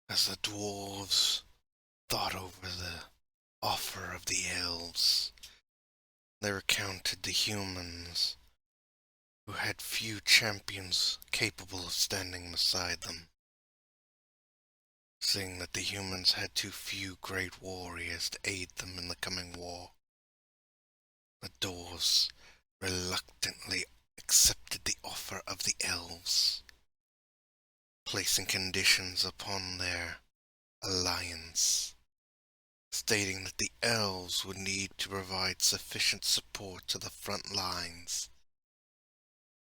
As the dwarves thought over the offer of the elves, they recounted the humans who had few champions capable of standing beside them, seeing that the humans had too few great warriors to aid them in the coming war. The dwarves reluctantly accepted the offer of the elves, placing conditions upon their alliance, stating that the elves would need to provide sufficient support to the front lines,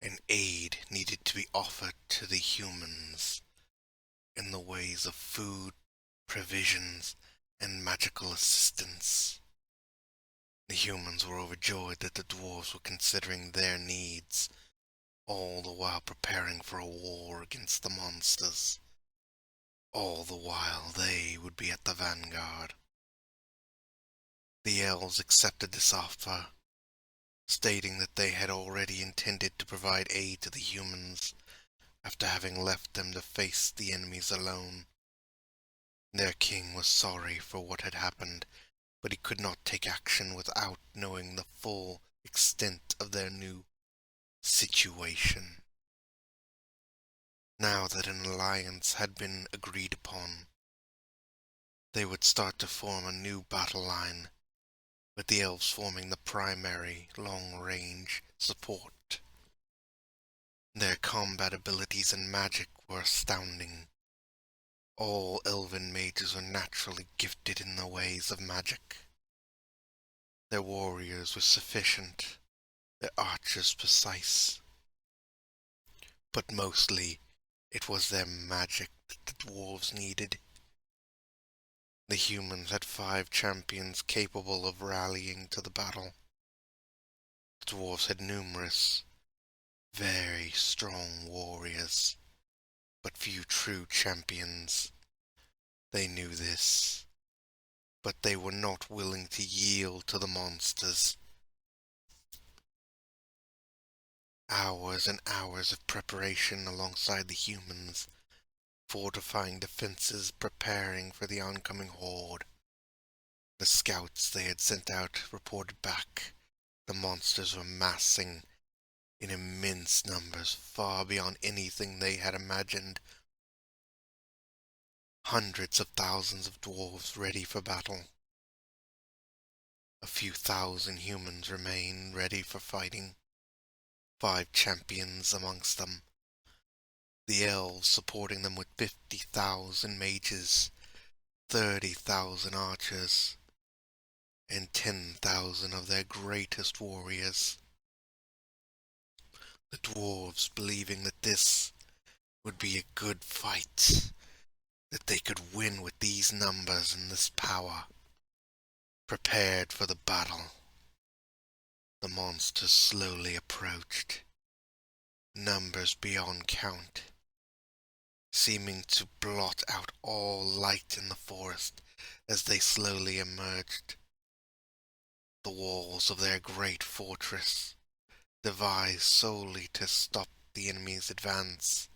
and aid needed to be offered to the humans in the ways of food, provisions, and magical assistance. The humans were overjoyed that the dwarves were considering their needs, all the while preparing for a war against the monsters. All the while they would be at the vanguard. The elves accepted this offer, stating that they had already intended to provide aid to the humans after having left them to face the enemies alone. Their king was sorry for what had happened, but he could not take action without knowing the full extent of their new situation. Now that an alliance had been agreed upon, they would start to form a new battle line, with the elves forming the primary long-range support. Their combat abilities and magic were astounding. All elven mages were naturally gifted in the ways of magic. Their warriors were sufficient, their archers precise, but mostly it was their magic that the dwarves needed. The humans had 5 champions capable of rallying to the battle. The dwarves had numerous, very strong warriors, but few true champions. They knew this, but they were not willing to yield to the monsters. Hours and hours of preparation alongside the humans, fortifying defenses, preparing for the oncoming horde. The scouts they had sent out reported back. The monsters were massing in immense numbers, far beyond anything they had imagined. Hundreds of thousands of dwarves ready for battle. A few thousand humans remained ready for fighting. 5 champions amongst them. The elves supporting them with 50,000 mages, 30,000 archers, and 10,000 of their greatest warriors. The dwarves believing that this would be a good fight, that they could win with these numbers and this power, prepared for the battle. The monsters slowly approached, numbers beyond count, seeming to blot out all light in the forest as they slowly emerged. The walls of their great fortress, devised solely to stop the enemy's advance,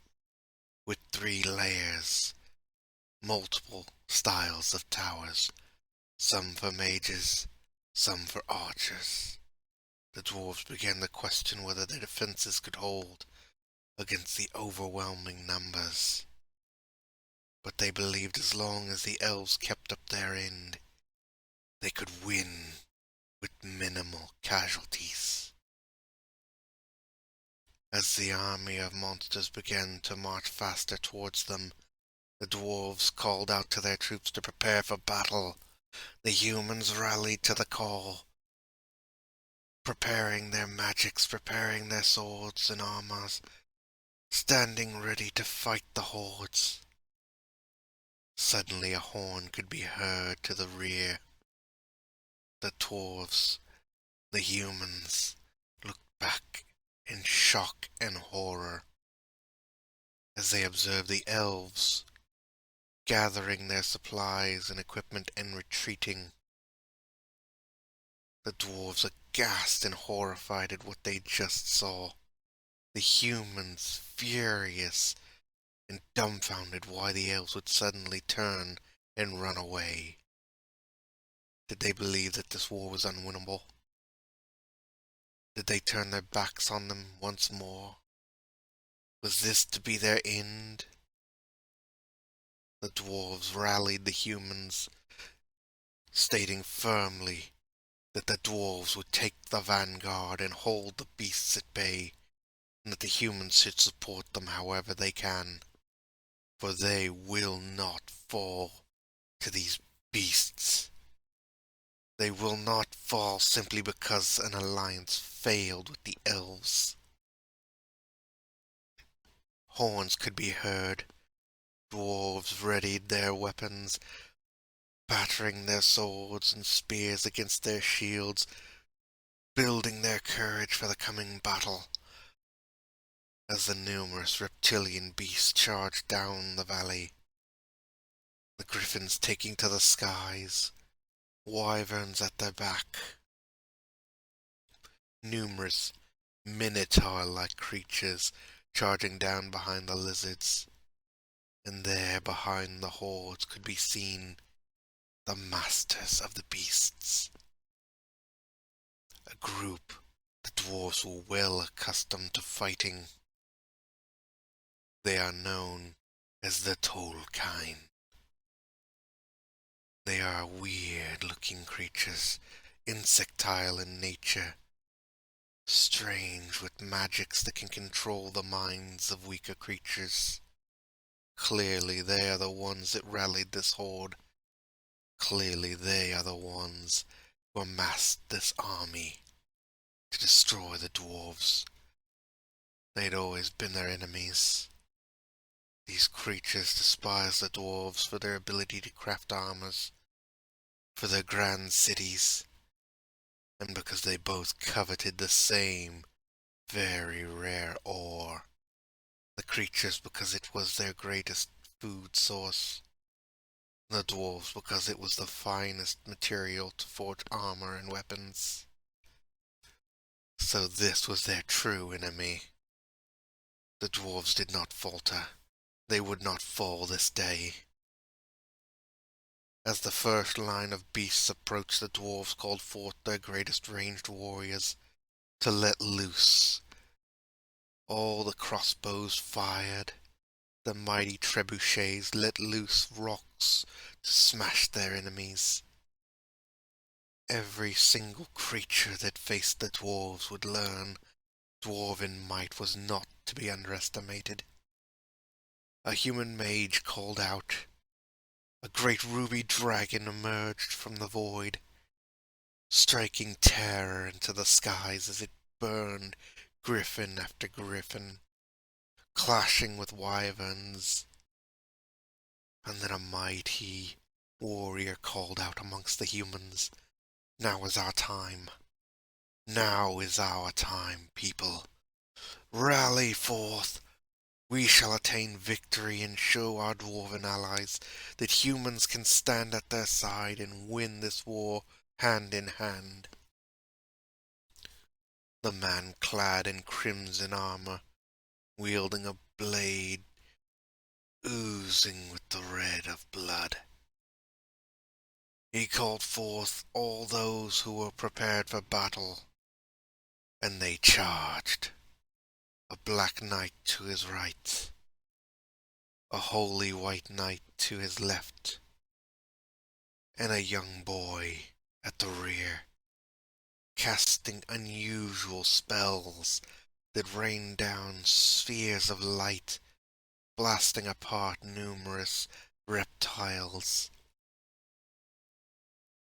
with 3 layers, multiple styles of towers, some for mages, some for archers. The dwarves began to question whether their defenses could hold against the overwhelming numbers. But they believed as long as the elves kept up their end, they could win with minimal casualties. As the army of monsters began to march faster towards them, the dwarves called out to their troops to prepare for battle. The humans rallied to the call, preparing their magics, preparing their swords and armors, standing ready to fight the hordes. Suddenly a horn could be heard to the rear. The dwarves, the humans, looked back in shock and horror as they observed the elves gathering their supplies and equipment and retreating. The dwarves aghast and horrified at what they just saw. The humans furious, and dumbfounded why the elves would suddenly turn and run away. Did they believe that this war was unwinnable? Did they turn their backs on them once more? Was this to be their end? The dwarves rallied the humans, stating firmly that the dwarves would take the vanguard and hold the beasts at bay, and that the humans should support them however they can, for they will not fall to these beasts. They will not fall simply because an alliance failed with the elves. Horns could be heard. Dwarves readied their weapons, battering their swords and spears against their shields, building their courage for the coming battle. As the numerous reptilian beasts charged down the valley, the griffins taking to the skies, wyverns at their back. Numerous minotaur-like creatures charging down behind the lizards, and there behind the hordes could be seen the masters of the beasts. A group the dwarves were well accustomed to fighting. They are known as the Tolkien. They are weird-looking creatures, insectile in nature, strange with magics that can control the minds of weaker creatures. Clearly they are the ones that rallied this horde. Clearly they are the ones who amassed this army to destroy the dwarves. They'd always been their enemies. These creatures despised the dwarves for their ability to craft armors, for their grand cities, and because they both coveted the same very rare ore. The creatures because it was their greatest food source. The dwarves because it was the finest material to forge armor and weapons. So this was their true enemy. The dwarves did not falter. They would not fall this day. As the first line of beasts approached, the dwarves called forth their greatest ranged warriors to let loose. All the crossbows fired. The mighty trebuchets let loose rocks to smash their enemies. Every single creature that faced the dwarves would learn dwarven might was not to be underestimated. A human mage called out. A great ruby dragon emerged from the void, striking terror into the skies as it burned griffin after griffin, clashing with wyverns. And then a mighty warrior called out amongst the humans, "Now is our time. Now is our time, people. Rally forth. We shall attain victory and show our dwarven allies that humans can stand at their side and win this war hand in hand." The man clad in crimson armor, wielding a blade oozing with the red of blood. He called forth all those who were prepared for battle, and they charged. A black knight to his right, a holy white knight to his left, and a young boy at the rear, casting unusual spells that rained down spheres of light, blasting apart numerous reptiles.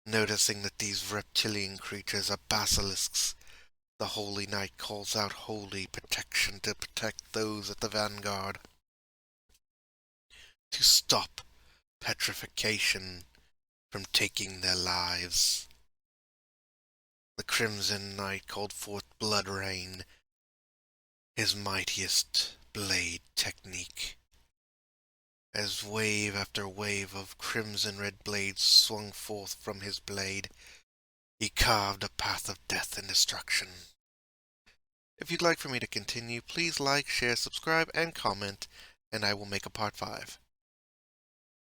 Noticing that these reptilian creatures are basilisks, the holy knight calls out holy protection to protect those at the vanguard, to stop petrification from taking their lives. The crimson knight called forth blood rain, his mightiest blade technique. As wave after wave of crimson red blades swung forth from his blade, he carved a path of death and destruction. If you'd like for me to continue, please like, share, subscribe, and comment, and I will make a part 5.